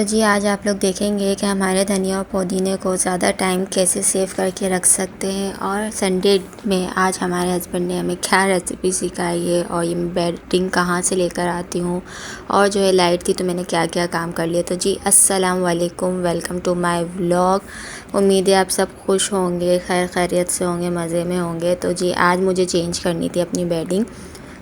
तो जी आज आप लोग देखेंगे कि हमारे धनिया और पुदीने को ज़्यादा टाइम कैसे सेव करके रख सकते हैं। और संडे में आज हमारे हस्बैंड ने हमें क्या रेसिपी सिखाई है और ये मैं बेडिंग कहाँ से लेकर आती हूँ और जो है लाइट थी तो मैंने क्या क्या काम कर लिया। तो जी अस्सलाम वालेकुम, वेलकम टू माय व्लॉग। उम्मीद है आप सब खुश होंगे, खैर खैरियत से होंगे, मज़े में होंगे। तो जी आज मुझे चेंज करनी थी अपनी बेडिंग,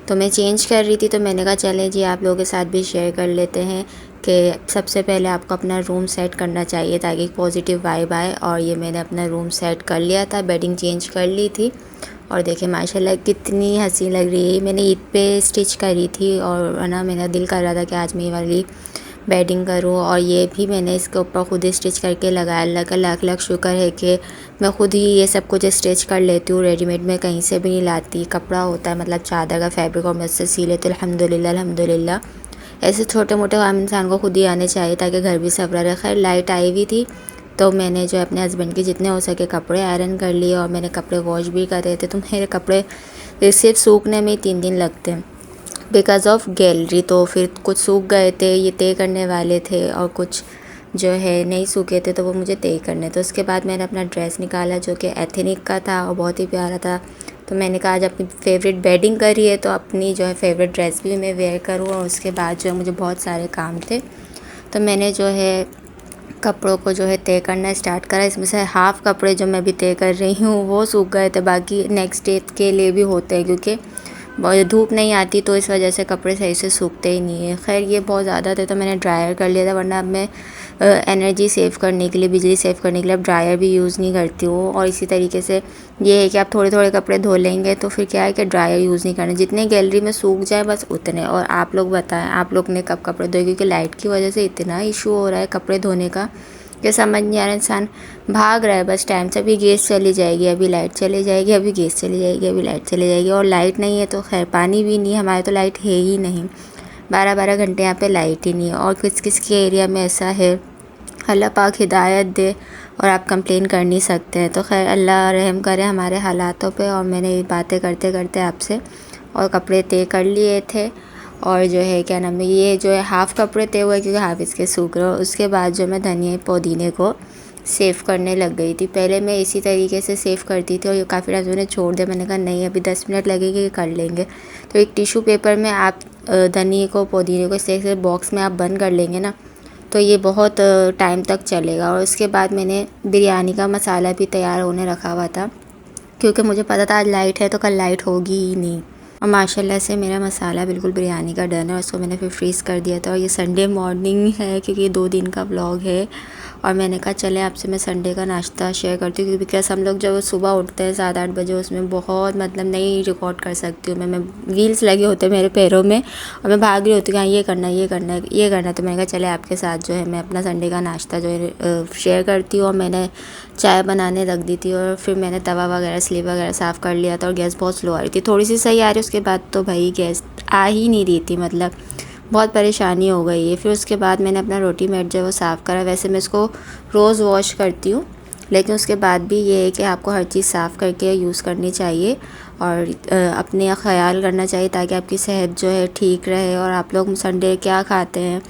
तो मैं चेंज कर रही थी तो मैंने कहा चलें जी आप लोगों के साथ भी शेयर कर लेते हैं कि सबसे पहले आपको अपना रूम सेट करना चाहिए ताकि पॉजिटिव वाइब आए। और ये मैंने अपना रूम सेट कर लिया था, बेडिंग चेंज कर ली थी और देखिए माशाल्लाह कितनी हंसी लग रही है। मैंने ईद पे स्टिच करी थी और ना मेरा दिल कर रहा था कि आज मैं ये वाली बेडिंग करूँ और ये भी मैंने इसके ऊपर खुद ही स्टिच करके लगाया। अल्लाह का लाख लाख शुक्र है कि मैं खुद ही ये सब कुछ स्टिच कर लेती हूँ, रेडीमेड में कहीं से भी नहीं लाती। कपड़ा होता है मतलब चादर का फैब्रिक और मैं उससे सी लेती हूँ। अल्हम्दुलिल्लाह अल्हम्दुलिल्लाह। ऐसे छोटे मोटे काम इंसान को खुद ही आने चाहिए ताकि घर भी सफरा रहे। खैर लाइट आई हुई थी तो मैंने जो अपने हस्बैंड के जितने हो सके कपड़े आयरन कर लिए और मैंने कपड़े वॉश भी कर रहे थे। तो मेरे कपड़े सिर्फ सूखने में ही 3 दिन लगते हैं बिकॉज़ ऑफ गैलरी। तो फिर कुछ सूख गए थे, ये तय करने वाले थे और कुछ जो है नहीं सूखे थे तो वो मुझे तय करने। तो उसके बाद मैंने अपना ड्रेस निकाला जो कि एथनिक का था और बहुत ही प्यारा था। तो मैंने कहा आज अपनी फ़ेवरेट बेडिंग करी है तो अपनी जो है फ़ेवरेट ड्रेस भी मैं वेयर करूँ। और उसके बाद जो है मुझे बहुत सारे काम थे तो मैंने जो है कपड़ों को जो है तय करना स्टार्ट करा। इसमें से हाफ़ कपड़े जो मैं अभी तय कर रही हूँ वो सूख गए थे, बाकी नेक्स्ट डे के लिए भी होते हैं क्योंकि धूप नहीं आती तो इस वजह से कपड़े सही से सूखते ही नहीं है। खैर ये बहुत ज़्यादा थे तो मैंने ड्रायर कर लिया था, वरना अब मैं एनर्जी सेव करने के लिए, बिजली सेव करने के लिए अब ड्रायर भी यूज़ नहीं करती हूँ। और इसी तरीके से ये है कि आप थोड़े थोड़े कपड़े धो लेंगे तो फिर क्या है कि ड्रायर यूज़ नहीं करना, जितने गैलरी में सूख जाए बस उतने। और आप लोग बताएं आप लोग ने कब कपड़े धोए, क्योंकि लाइट की वजह से इतना इशू हो रहा है कपड़े धोने का कि समझ नहीं आ रहा। इंसान भाग रहा है बस टाइम से, अभी गैस चली जाएगी, अभी लाइट चली जाएगी, अभी गैस चली जाएगी, अभी लाइट चली जाएगी। और लाइट नहीं है तो खैर पानी भी नहीं, हमारे तो लाइट है ही नहीं, 12-12 घंटे यहाँ पे लाइट ही नहीं है। और किस किस के एरिया में ऐसा है, अल्लाह पाक हिदायत दे और आप कंप्लेन कर नहीं सकते हैं। तो खैर अल्लाह रहम करे हमारे हालातों पे। और मैंने ये बातें करते करते आपसे और कपड़े तय कर लिए थे और जो है क्या नाम है ये जो है हाफ़ कपड़े तय हुए क्योंकि हाफ़ इसके सूख रहे। उसके बाद जो मैं धनिया पुदीने को सेव करने लग गई थी। पहले मैं इसी तरीके से सेव करती थी और ये काफ़ी टाइम मैंने छोड़ दिया। मैंने कहा नहीं अभी 10 मिनट लगेंगे कर लेंगे। तो एक टिशू पेपर में आप धनिए को पुदीने को इस बॉक्स में आप बंद कर लेंगे ना तो ये बहुत टाइम तक चलेगा। और उसके बाद मैंने बिरयानी का मसाला भी तैयार होने रखा हुआ था क्योंकि मुझे पता था आज लाइट है तो कल लाइट होगी ही नहीं। और माशाल्लाह से मेरा मसाला बिल्कुल बिरयानी का डन है और उसको मैंने फिर फ्रीज़ कर दिया था। और ये संडे मॉर्निंग है क्योंकि ये 2 दिन का व्लॉग है और मैंने कहा चले आपसे मैं संडे का नाश्ता शेयर करती हूँ क्योंकि बिकॉज हम लोग जब सुबह उठते हैं 7-8 बजे उसमें बहुत मतलब नहीं रिकॉर्ड कर सकती हूँ मैं व्हील्स लगे होते हैं मेरे पैरों में और मैं भाग रही होती हूँ ये करना ये करना ये करना। तो मैंने कहा चले आपके साथ जो है मैं अपना संडे का नाश्ता जो है शेयर करती हूँ। और मैंने चाय बनाने रख दी थी और फिर मैंने तवा वगैरह स्लीव वगैरह साफ़ कर लिया था और गैस बहुत स्लो आ रही थी, थोड़ी सी सही आ रही, उसके बाद तो भाई गैस आ ही नहीं रही थी, मतलब बहुत परेशानी हो गई है। फिर उसके बाद मैंने अपना रोटी मैट जो है वो साफ़ करा। वैसे मैं इसको रोज़ वॉश करती हूँ लेकिन उसके बाद भी ये है कि आपको हर चीज़ साफ़ करके यूज़ करनी चाहिए और अपने ख्याल करना चाहिए ताकि आपकी सेहत जो है ठीक रहे। और आप लोग संडे क्या खाते हैं,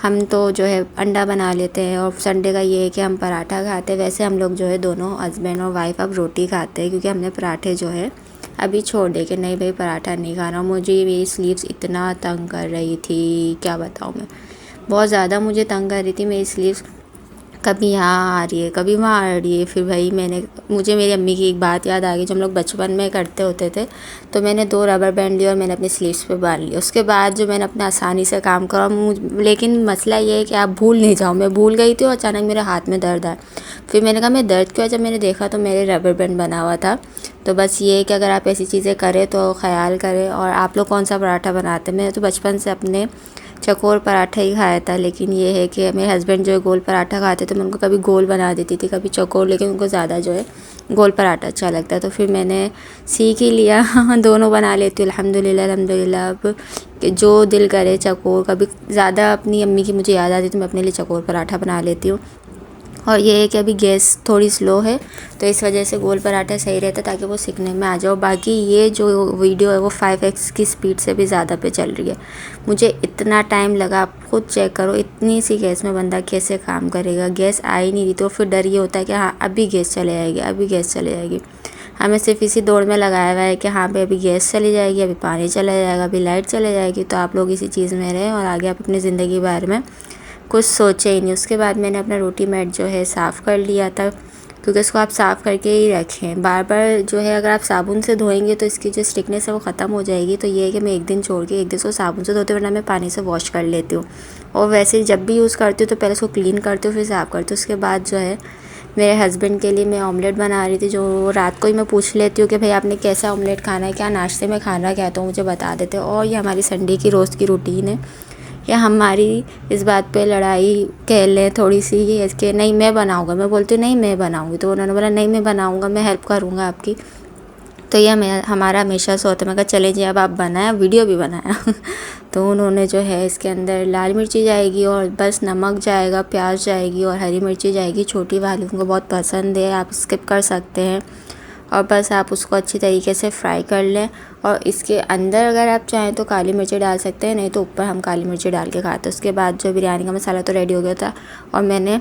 हम तो जो है अंडा बना लेते हैं और संडे का ये है कि हम पराठा खाते हैं। वैसे हम लोग जो है दोनों हस्बैंड और वाइफ अब रोटी खाते हैं क्योंकि हमने पराठे जो है अभी छोड़ दे कि नहीं भाई पराठा नहीं खाना। मुझे मेरी स्लीव्स इतना तंग कर रही थी, क्या बताऊँ मैं, बहुत ज़्यादा मुझे तंग कर रही थी मेरी स्लीव्स, कभी यहाँ आ रही है कभी वहाँ आ रही है। फिर भाई मुझे मेरी अम्मी की एक बात याद आ गई जो हम लोग बचपन में करते होते थे। तो मैंने 2 रबर बैंड लिए और मैंने अपनी स्लीव्स पे बांध लिया। उसके बाद जो मैंने अपने आसानी से काम करा लेकिन मसला ये है कि आप भूल नहीं जाओ, मैं भूल गई थी और अचानक मेरे हाथ में दर्द आया। फिर मैंने कहा मैं दर्द क्यों, जब मैंने देखा तो मेरे रबर बैंड बना हुआ था। तो बस ये है कि अगर आप ऐसी चीज़ें करें तो ख़याल करें। और आप लोग कौन सा पराठा बनाते हैं, मैंने तो बचपन से अपने चकोर पराठा ही खाया था, लेकिन ये है कि मेरे हस्बैंड जो है गोल पराठा खाते तो मैं उनको कभी गोल बना देती थी कभी चकोर, लेकिन उनको ज़्यादा जो है गोल पराठा अच्छा लगता है। तो फिर मैंने सीख ही लिया दोनों बना लेती हूँ अल्हम्दुलिल्लाह अल्हम्दुलिल्लाह। अब जो दिल करे चकोर, कभी ज़्यादा अपनी अम्मी की मुझे याद आती तो मैं अपने लिए चकोर पराठा बना लेती हूँ। और ये है कि अभी गैस थोड़ी स्लो है तो इस वजह से गोल पराठा सही रहता है ताकि वो सिकने में आ जाओ। बाकी ये जो वीडियो है वो 5x की स्पीड से भी ज़्यादा पे चल रही है। मुझे इतना टाइम लगा, आप खुद चेक करो, इतनी सी गैस में बंदा कैसे काम करेगा। गैस आ ही नहीं रही तो फिर डर ये होता है कि हाँ अभी गैस चले जाएगी, अभी गैस चले जाएगी। हमें सिर्फ इसी दौड़ में लगाया हुआ है कि हाँ भाई अभी गैस चली जाएगी, अभी पानी चला जाएगा, अभी लाइट चले जाएगी। तो आप लोग इसी चीज़ में रहें और आगे आप अपनी ज़िंदगी के बारे में कुछ सोचे ही नहीं। उसके बाद मैंने अपना रोटी मैट जो है साफ़ कर लिया था, क्योंकि इसको आप साफ़ करके ही रखें। बार बार जो है अगर आप साबुन से धोएंगे तो इसकी जो स्टिकनेस है वो ख़त्म हो जाएगी। तो ये है कि मैं एक दिन छोड़ के एक दिन इसको साबुन से धोती हूँ, वरना मैं पानी से वॉश कर लेती हूँ। और वैसे जब भी यूज़ करती हूँ तो पहले उसको क्लीन करती हूँ फिर साफ़ करती हूँ। उसके बाद जो है मेरे हस्बैंड के लिए मैं ऑमलेट बना रही थी, जो रात को ही मैं पूछ लेती हूँ कि भाई आपने कैसा ऑमलेट खाना है, क्या नाश्ते में खाना क्या है, तो मुझे बता देते हैं। और ये हमारी संडे की रोज़ की रूटीन है। या हमारी इस बात पे लड़ाई कह लें थोड़ी सी ये है कि नहीं मैं बनाऊँगा, मैं बोलती हूँ नहीं मैं बनाऊँगी, तो उन्होंने बोला नहीं मैं बनाऊँगा, मैं हेल्प करूँगा आपकी। तो यह मैं हमारा हमेशा से होता है। मैं कहा चले जी अब आप बनाया, वीडियो भी बनाया तो उन्होंने जो है इसके अंदर लाल मिर्ची जाएगी और बस नमक जाएगा, प्याज जाएगी और हरी मिर्ची जाएगी। छोटी वाली उनको बहुत पसंद है, आप स्किप कर सकते हैं। और बस आप उसको अच्छी तरीके से फ्राई कर लें। और इसके अंदर अगर आप चाहें तो काली मिर्ची डाल सकते हैं, नहीं तो ऊपर हम काली मिर्ची डाल के खाते हैं। उसके बाद जो बिरयानी का मसाला तो रेडी हो गया था और मैंने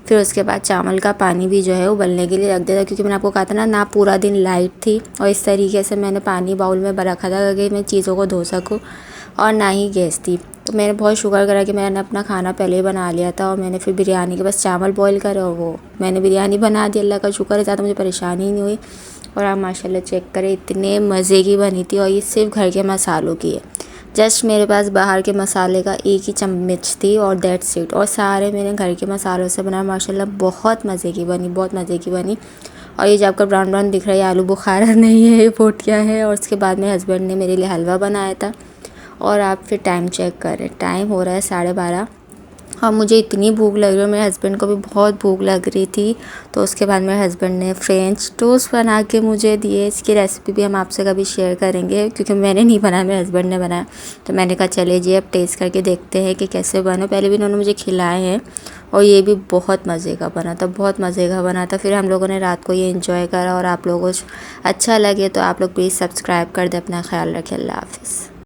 फिर उसके बाद चावल का पानी भी जो है उबलने के लिए रख दिया था, क्योंकि मैंने आपको कहा था ना पूरा दिन लाइट थी और इस तरीके से मैंने पानी बाउल में रखा था कि मैं चीज़ों को धो सकूँ, और ना ही गैस थी। तो मैंने बहुत शुक्र करा कि मैंने अपना खाना पहले ही बना लिया था और मैंने फिर बिरयानी के बस चावल बॉईल करे और वो मैंने बिरयानी बना दी। अल्लाह का शुक्र है, ज़्यादा मुझे परेशानी नहीं हुई। और आप माशाल्लाह चेक करें इतने मज़े की बनी थी, और ये सिर्फ घर के मसालों की है। जस्ट मेरे पास बाहर के मसाले का एक ही चम्मच थी और दैट्स इट, और सारे मैंने घर के मसालों से बनाया। माशाल्लाह बहुत मज़े की बनी, बहुत मज़े की बनी। और ये जो आपका ब्राउन ब्राउन दिख रहा है ये आलू बुखारा नहीं है, ये पोटिया है। और उसके बाद मेरे हस्बैंड ने मेरे लिए हलवा बनाया था। और आप फिर टाइम चेक करें, टाइम हो रहा है 12:30 और मुझे इतनी भूख लग रही है और मेरे हस्बैंड को भी बहुत भूख लग रही थी। तो उसके बाद मेरे हस्बैंड ने फ्रेंच टोस्ट बना के मुझे दिए। इसकी रेसिपी भी हम आपसे कभी शेयर करेंगे, क्योंकि मैंने नहीं बनाया, मेरे हस्बैंड ने बनाया। तो मैंने कहा चले जी अब टेस्ट करके देखते हैं कि कैसे बने। पहले भी उन्होंने मुझे खिलाए हैं और ये भी बहुत मज़े का बना था, बहुत मज़े का बना था। फिर हम लोगों ने रात को ये इंजॉय करा। और आप लोगों को अच्छा लगे तो आप लोग प्लीज़ सब्सक्राइब कर दें। अपना ख्याल रखें। अल्लाह हाफ़िज़।